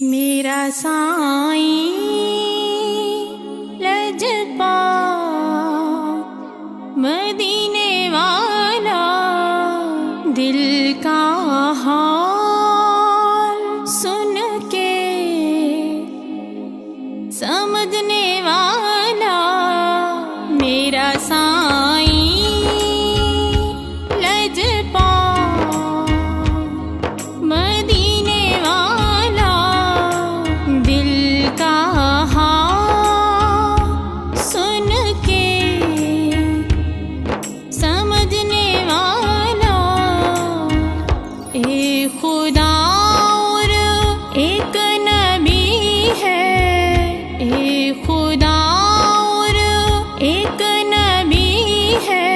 मेरा साईं लजपा मदीने वाला, दिल का हाल सुन के समझने वाला। मेरा साईं लजपा मदीने वाला, दिल का हाल सुन के समझने वाला। एक खुदा और एक नबी है, एक खुदा और एक नबी है,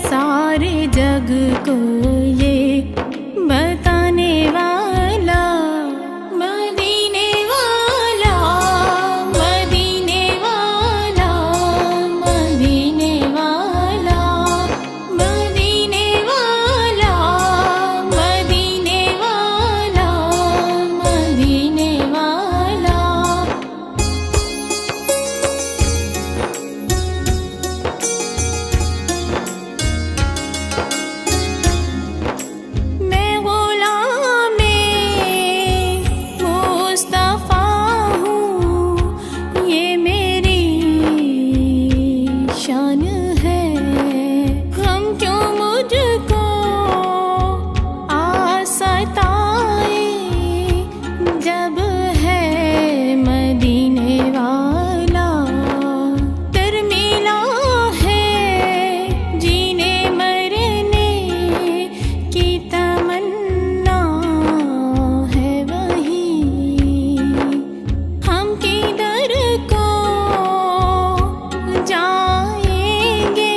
सारे जग को ये बताने वाला। मदीने वाला, मदीने वाला, मदीने वाला, मदीने वाला, मदीने वाला, मदीने वाला। मैं गुलामे मुस्तफा हूँ, ये मेरी शान है। हम क्यों मुझको सताए, जब है मदीने वाला। तरमीला है जीने मरने की तमन्ना है वही। हम किधर को जाएंगे,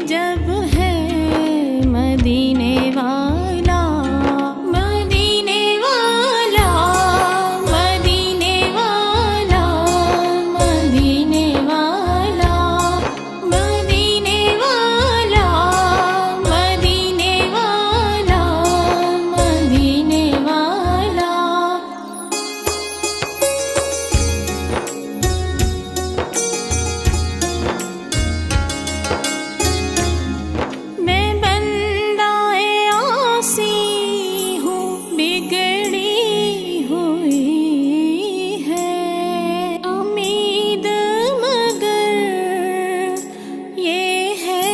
जब है मदीने वाला। मदीने वाला, मदीने वाला, मदीने वाला, मदीने वाला, मदीने वाला, मदीने वाला। मैं बंदाए आसी हूँ, बिगड़ी हुई है उम्मीद, मगर ये है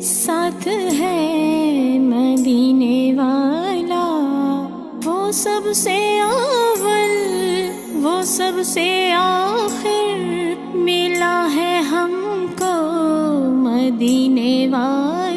साथ है मदीने वाला। वो सबसे अव्वल, वो सबसे आखिर, मिला है हमको मदीने वाला।